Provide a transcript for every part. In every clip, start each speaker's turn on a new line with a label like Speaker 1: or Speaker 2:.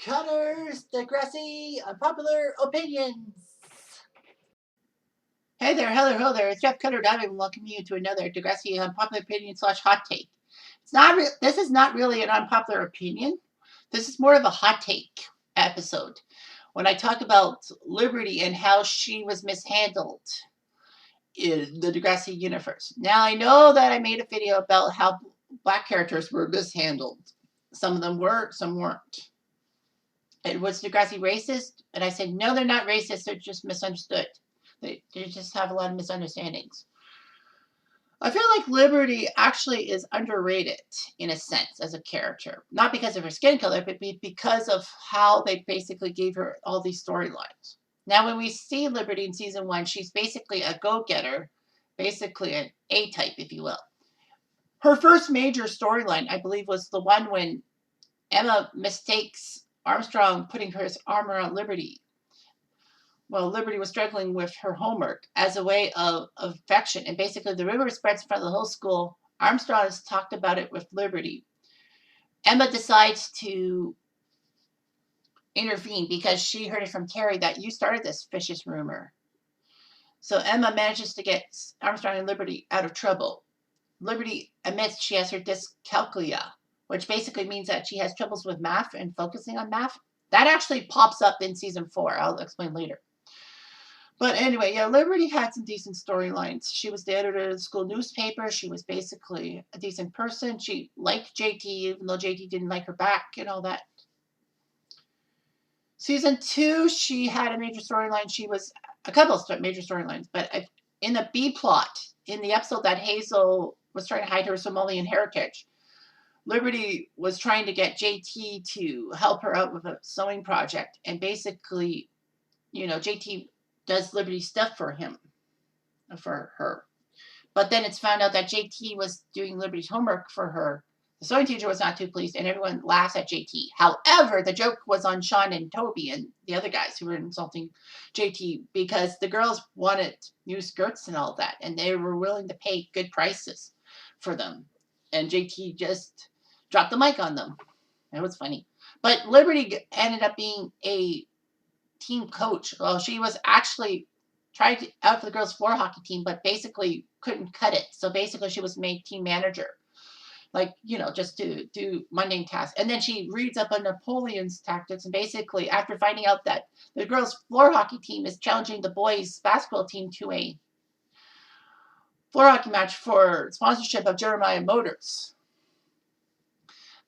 Speaker 1: Cutters, Degrassi, Unpopular Opinions. Hey there, hello there. It's Jeff Cutter Diving and welcome you to another Degrassi Unpopular Opinion / Hot Take. This is not really an unpopular opinion. This is more of a hot take episode when I talk about Liberty and how she was mishandled in the Degrassi universe. Now, I know that I made a video about how black characters were mishandled. Some of them were, some weren't. And was Degrassi racist? And I said, no, they're not racist. They're just misunderstood. They just have a lot of misunderstandings. I feel like Liberty actually is underrated in a sense as a character. Not because of her skin color, but because of how they basically gave her all these storylines. Now, when we see Liberty in season 1, she's basically a go-getter, basically an A-type, if you will. Her first major storyline, I believe, was the one when Emma mistakes Armstrong putting her arm around Liberty. Well, Liberty was struggling with her homework as a way of affection. And basically, the rumor spreads in front of the whole school. Armstrong has talked about it with Liberty. Emma decides to intervene because she heard it from Terry that you started this vicious rumor. So Emma manages to get Armstrong and Liberty out of trouble. Liberty admits she has her dyscalculia, which basically means that she has troubles with math and focusing on math. That actually pops up in season 4. I'll explain later. But anyway, yeah, Liberty had some decent storylines. She was the editor of the school newspaper. She was basically a decent person. She liked JT, even though JT didn't like her back and all that. Season 2, she had a major storyline. She was a couple of major storylines, but in the B plot, in the episode that Hazel was trying to hide her Somalian heritage, Liberty was trying to get JT to help her out with a sewing project. And basically, JT does Liberty stuff for her. But then it's found out that JT was doing Liberty's homework for her. The sewing teacher was not too pleased, and everyone laughs at JT. However, the joke was on Sean and Toby and the other guys who were insulting JT because the girls wanted new skirts and all that, and they were willing to pay good prices for them. And JT just dropped the mic on them. It was funny. But Liberty ended up being a team coach. Well, she was actually tried out for the girls' floor hockey team, but basically couldn't cut it. So basically, she was made team manager, just to do mundane tasks. And then she reads up on Napoleon's tactics. And basically, after finding out that the girls' floor hockey team is challenging the boys' basketball team to a floor hockey match for sponsorship of Jeremiah Motors.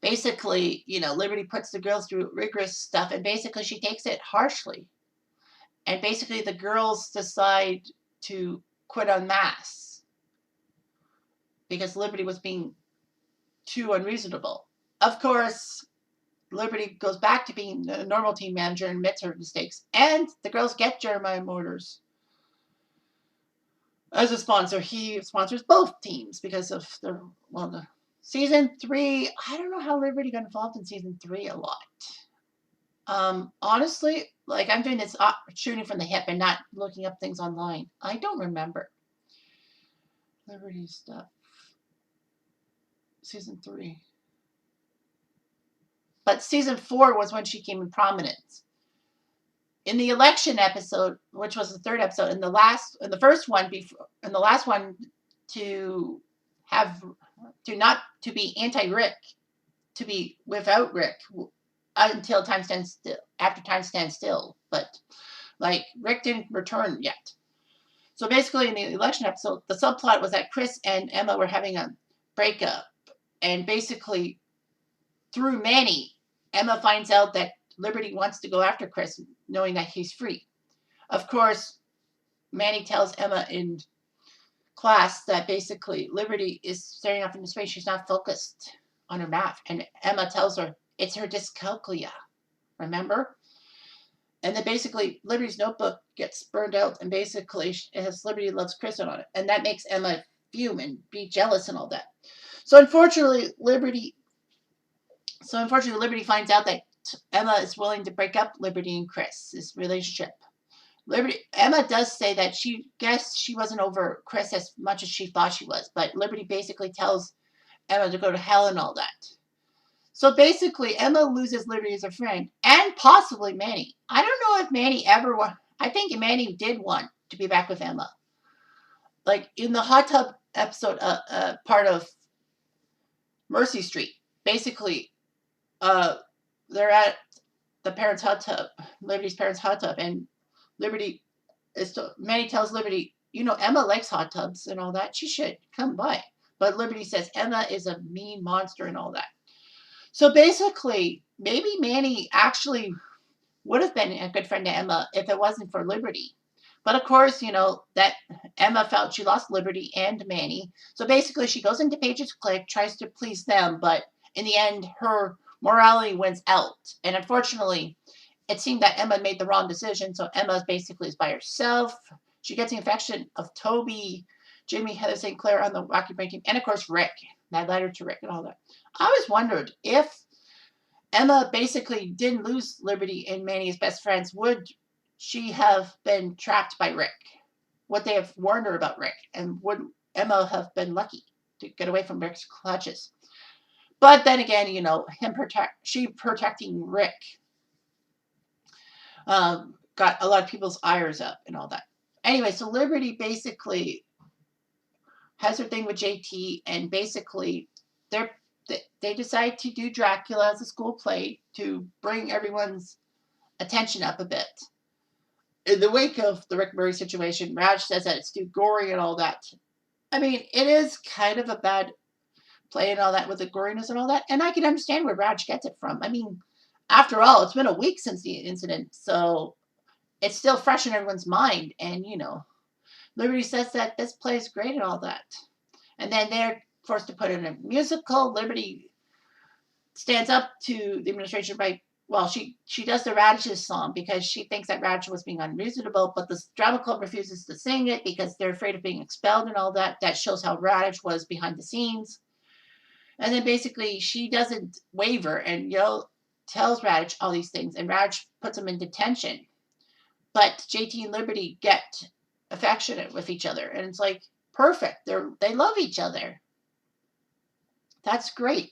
Speaker 1: Basically, Liberty puts the girls through rigorous stuff, and basically she takes it harshly. And basically the girls decide to quit en masse because Liberty was being too unreasonable. Of course, Liberty goes back to being a normal team manager and admits her mistakes. And the girls get Jeremiah Motors as a sponsor. He sponsors both teams because of the Season 3, I don't know how Liberty got involved in Season 3 a lot. Honestly, I'm doing this shooting from the hip and not looking up things online. I don't remember. Liberty stuff. Season 3. But Season 4 was when she came in prominence. In the election episode, which was the 3rd episode, in the first one, and the last one to be anti-Rick, to be without Rick until time stands still, after time stands still. But Rick didn't return yet. So basically in the election episode, the subplot was that Chris and Emma were having a breakup. And basically through Manny, Emma finds out that Liberty wants to go after Chris, knowing that he's free. Of course, Manny tells Emma in class that basically Liberty is staring off into space. She's not focused on her math. And Emma tells her it's her dyscalculia. Remember? And then basically Liberty's notebook gets burned out, and basically it has Liberty loves Chris on it. And that makes Emma fume and be jealous and all that. So unfortunately, Liberty finds out that Emma is willing to break up Liberty and Chris's relationship. Emma does say that she guessed she wasn't over Chris as much as she thought she was, but Liberty basically tells Emma to go to hell and all that. So basically, Emma loses Liberty as a friend, and possibly Manny. I don't know if Manny ever want. I think Manny did want to be back with Emma. Like in the hot tub episode, part of Mercy Street. Basically, uh, they're at the parents' hot tub, Liberty's parents' hot tub, and Liberty Manny tells Liberty, Emma likes hot tubs and all that. She should come by. But Liberty says Emma is a mean monster and all that. So basically, maybe Manny actually would have been a good friend to Emma if it wasn't for Liberty. But of course, that Emma felt she lost Liberty and Manny. So basically, she goes into Paige's clique, tries to please them, but in the end, her morality wins out. And unfortunately, it seemed that Emma made the wrong decision. So Emma basically is by herself. She gets the affection of Toby, Jamie, Heather St. Clair on the Wacky Brain team, and of course, Rick. That letter to Rick and all that. I always wondered if Emma basically didn't lose Liberty and Manny as best friends, would she have been trapped by Rick? Would they have warned her about Rick? And would Emma have been lucky to get away from Rick's clutches? But then again, she protecting Rick got a lot of people's ires up and all that. Anyway, so Liberty basically has her thing with JT, and basically they decide to do Dracula as a school play to bring everyone's attention up a bit. In the wake of the Rick Murray situation, Raj says that it's too gory and all that. I mean, it is kind of a bad play and all that with the goriness and all that, and I can understand where Raj gets it from. I mean, after all, it's been a week since the incident, so it's still fresh in everyone's mind, and Liberty says that this play is great and all that. And then they're forced to put in a musical. Liberty stands up to the administration by, well, she does the Radish's song because she thinks that Radish was being unreasonable, but the drama club refuses to sing it because they're afraid of being expelled and all that. That shows how Radish was behind the scenes. And then basically she doesn't waver and tells Radish all these things, and Radish puts him in detention. But JT and Liberty get affectionate with each other, and it's like perfect. They love each other. That's great.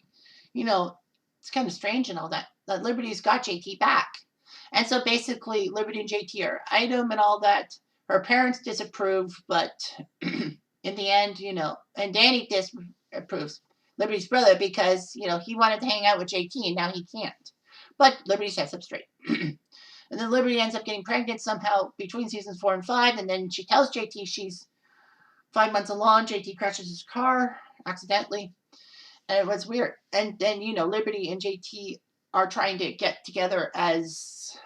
Speaker 1: It's kind of strange and all that Liberty's got JT back. And so basically Liberty and JT are item and all that. Her parents disapprove, but in the end, and Danny disapproves, Liberty's brother, because he wanted to hang out with JT and now he can't. But Liberty sets up straight. And then Liberty ends up getting pregnant somehow between seasons 4 and 5. And then she tells JT she's 5 months along. JT crashes his car accidentally. And it was weird. And then, Liberty and JT are trying to get together as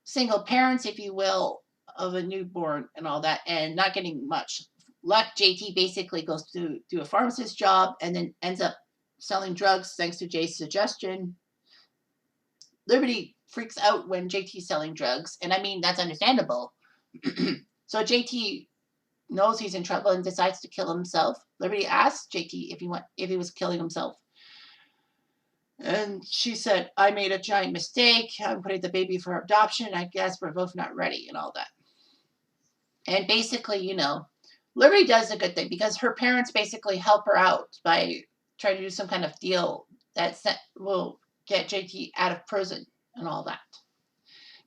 Speaker 1: single parents, if you will, of a newborn and all that, and not getting much luck. JT basically goes to do a pharmacist job and then ends up selling drugs thanks to Jay's suggestion. Liberty freaks out when JT's selling drugs, and I mean, that's understandable. So JT knows he's in trouble and decides to kill himself. Liberty asks JT if he was killing himself. And she said, I made a giant mistake. I'm putting the baby for adoption. I guess we're both not ready and all that. And basically, Liberty does a good thing because her parents basically help her out by trying to do some kind of deal that will get JT out of prison and all that.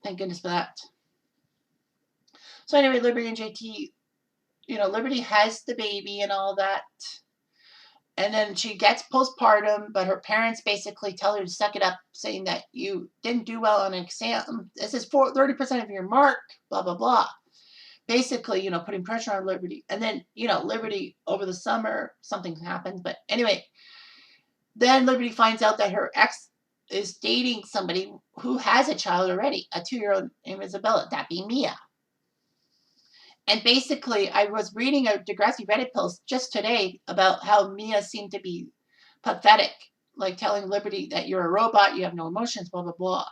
Speaker 1: Thank goodness for that. So anyway, Liberty and JT, Liberty has the baby and all that. And then she gets postpartum, but her parents basically tell her to suck it up, saying that you didn't do well on an exam. This is 30% of your mark, blah, blah, blah. Basically, putting pressure on Liberty. And then, Liberty, over the summer, something happened. But anyway, then Liberty finds out that her ex is dating somebody who has a child already, a 2-year-old named Isabella, that being Mia. And basically, I was reading a Degrassi Reddit post just today about how Mia seemed to be pathetic, like telling Liberty that you're a robot, you have no emotions, blah, blah, blah.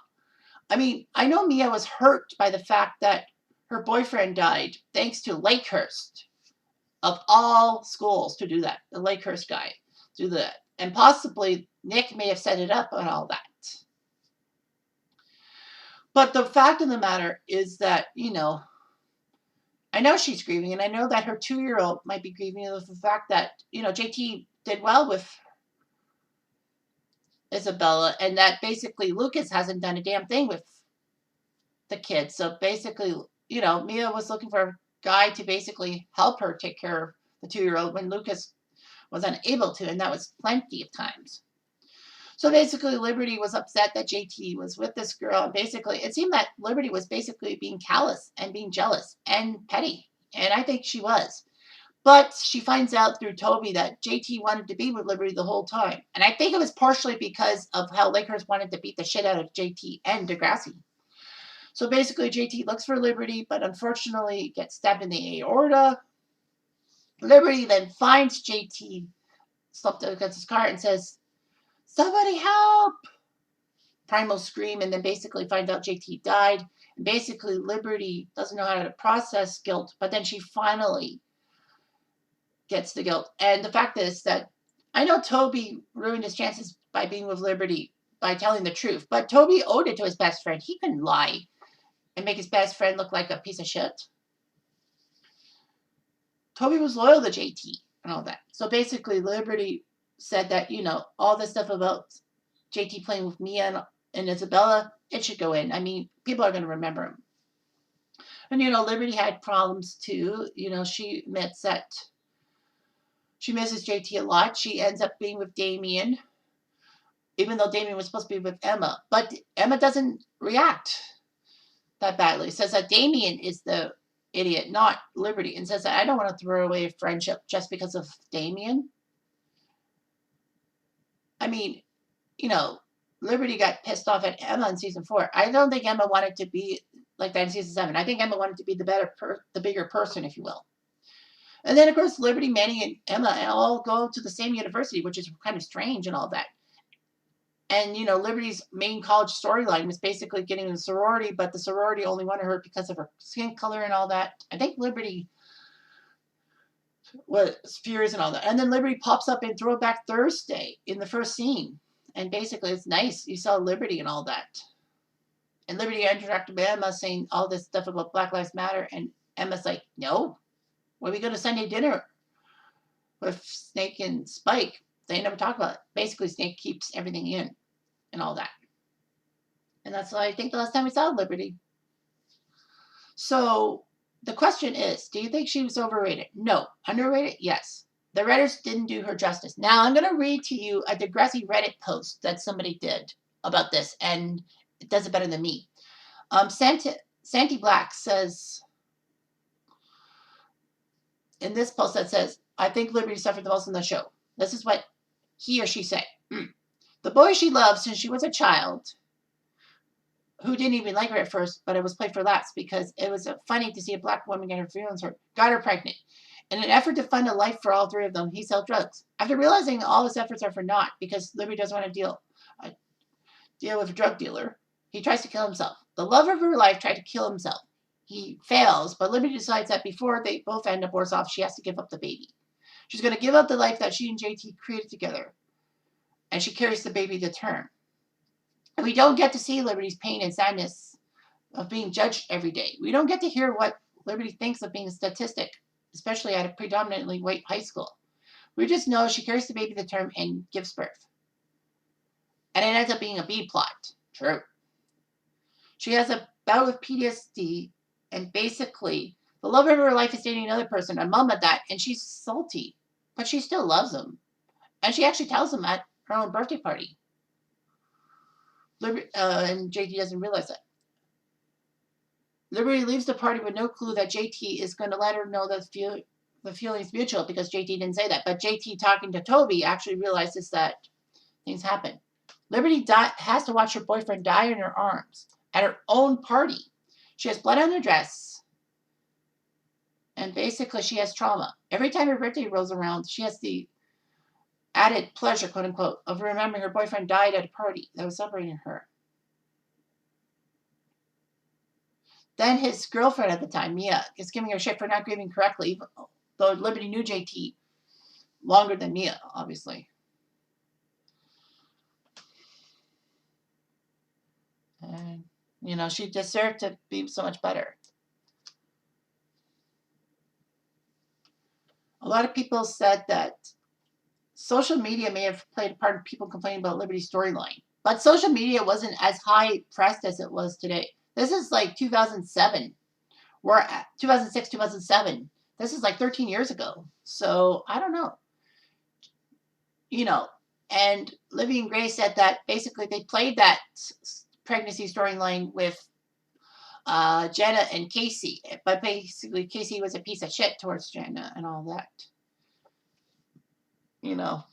Speaker 1: I mean, I know Mia was hurt by the fact that her boyfriend died thanks to Lakehurst, of all schools to do that, the Lakehurst guy do that. And possibly Nick may have set it up and all that. But the fact of the matter is that, I know she's grieving, and I know that her 2-year-old might be grieving of the fact that, JT did well with Isabella, and that basically Lucas hasn't done a damn thing with the kids. So basically, Mia was looking for a guy to basically help her take care of the 2-year-old when Lucas was unable to, and that was plenty of times. So basically, Liberty was upset that JT was with this girl, and basically, it seemed that Liberty was basically being callous and being jealous and petty, and I think she was. But she finds out through Toby that JT wanted to be with Liberty the whole time, and I think it was partially because of how Lakers wanted to beat the shit out of JT and Degrassi. So basically, JT looks for Liberty, but unfortunately gets stabbed in the aorta. Liberty then finds JT slumped against his car and says, "Somebody help!" Primal scream, and then basically finds out JT died. And basically, Liberty doesn't know how to process guilt, but then she finally gets the guilt. And the fact is that I know Toby ruined his chances by being with Liberty by telling the truth, but Toby owed it to his best friend. He couldn't lie and make his best friend look like a piece of shit. Toby was loyal to JT and all that. So basically, Liberty said that, all this stuff about JT playing with Mia and Isabella, it should go in. I mean, people are going to remember him. And, Liberty had problems too. She admits that she misses JT a lot. She ends up being with Damien, even though Damien was supposed to be with Emma. But Emma doesn't react that badly. Says that Damien is the idiot, not Liberty, and says that I don't want to throw away a friendship just because of Damien. I mean, Liberty got pissed off at Emma in season 4. I don't think Emma wanted to be like that in season 7. I think Emma wanted to be the bigger person, if you will. And then, of course, Liberty, Manny, and Emma all go to the same university, which is kind of strange and all that. And, Liberty's main college storyline was basically getting in a sorority, but the sorority only wanted her because of her skin color and all that. I think Liberty was furious and all that. And then Liberty pops up in Throwback Thursday in the first scene. And basically, it's nice. You saw Liberty and all that. And Liberty interacted with Emma saying all this stuff about Black Lives Matter. And Emma's like, no. When we go to Sunday dinner with Snake and Spike, they never talk about it. Basically, Snake keeps everything in and all that. And that's why I think the last time we saw Liberty. So the question is, do you think she was overrated? No. Underrated? Yes. The writers didn't do her justice. Now, I'm going to read to you a Degrassi Reddit post that somebody did about this, and it does it better than me. Santi Black says, in this post that says, I think Liberty suffered the most in the show. This is what he or she said. The boy she loved since she was a child, who didn't even like her at first, but it was played for laughs because it was funny to see a black woman get her feelings hurt, got her pregnant. In an effort to find a life for all 3 of them, he sold drugs. After realizing all his efforts are for naught because Liberty doesn't want to deal with a drug dealer, he tries to kill himself. The love of her life tried to kill himself. He fails, but Liberty decides that before they both end up worse off, she has to give up the baby. She's going to give up the life that she and JT created together, and she carries the baby to term. And we don't get to see Liberty's pain and sadness of being judged every day. We don't get to hear what Liberty thinks of being a statistic, especially at a predominantly white high school. We just know she carries the baby to term and gives birth. And it ends up being a B plot. True. She has a bout with PTSD, and basically, the love of her life is dating another person, a mom at that, and she's salty. But she still loves him. And she actually tells him at her own birthday party. And JT doesn't realize that. Liberty leaves the party with no clue that JT is going to let her know that the feeling's mutual because JT didn't say that. But JT talking to Toby actually realizes that things happen. Liberty has to watch her boyfriend die in her arms at her own party. She has blood on her dress. And basically she has trauma. Every time her birthday rolls around, she has the added pleasure, quote unquote, of remembering her boyfriend died at a party that was celebrating her. Then his girlfriend at the time, Mia, is giving her shit for not grieving correctly, though Liberty knew JT longer than Mia, obviously. And, she deserved to be so much better. A lot of people said that social media may have played a part in people complaining about Liberty's storyline, but social media wasn't as high pressed as it was today. This is like 2007. We're at 2006, 2007. This is like 13 years ago. So I don't know, you know. And Libby and Gray said that basically they played that pregnancy storyline with Jenna and Casey, but basically Casey was a piece of shit towards Jenna and all that. You know,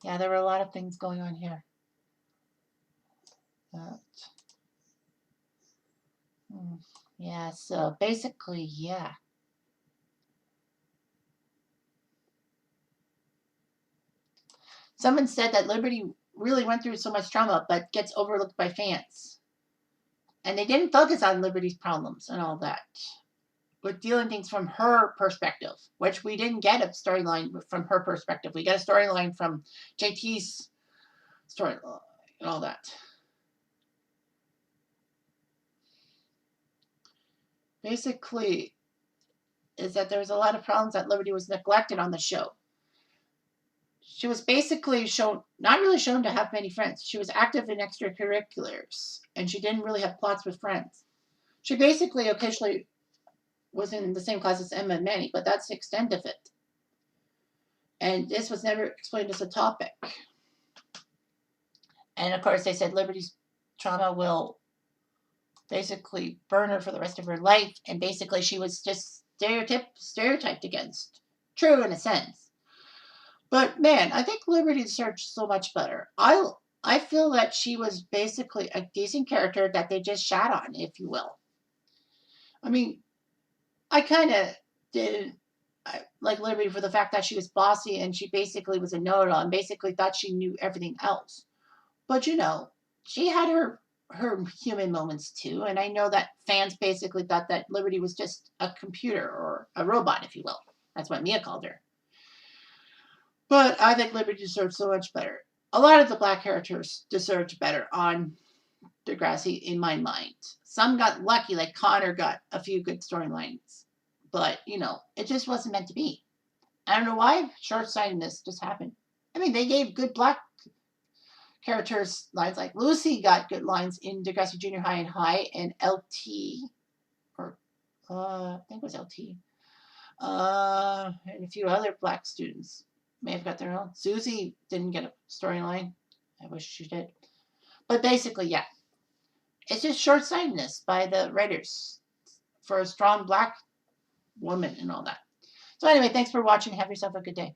Speaker 1: yeah, there were a lot of things going on here. But, yeah, so basically, yeah. Someone said that Liberty really went through so much trauma, but gets overlooked by fans. And they didn't focus on Liberty's problems and all that. But dealing things from her perspective, which we didn't get a storyline from her perspective. We got a storyline from JT's story and all that. Basically, is that there's a lot of problems that Liberty was neglected on the show. She was basically shown, not really shown to have many friends. She was active in extracurriculars, and she didn't really have plots with friends. She basically occasionally was in the same class as Emma and Manny, but that's the extent of it. And this was never explained as a topic. And of course, they said Liberty's trauma will basically burn her for the rest of her life. And basically, she was just stereotyped against. True in a sense. But man, I think Liberty deserved so much better. I feel that she was basically a decent character that they just shat on, if you will. I mean, I kind of did like Liberty for the fact that she was bossy and she basically was a know-it-all and basically thought she knew everything else. But you know, she had her human moments too, and I know that fans basically thought that Liberty was just a computer or a robot, if you will. That's what Mia called her. But I think Liberty deserved so much better. A lot of the black characters deserved better on Degrassi, in my mind. Some got lucky, like Connor got a few good storylines. But, you know, it just wasn't meant to be. I don't know why short-sightedness just happened. I mean, they gave good black characters lines. Like Lucy got good lines in Degrassi Junior High and High, and LT, or I think it was LT, and a few other black students may have got their own. Susie didn't get a storyline. I wish she did. But basically, yeah. It's just short-sightedness by the writers for a strong black woman and all that. So anyway, thanks for watching. Have yourself a good day.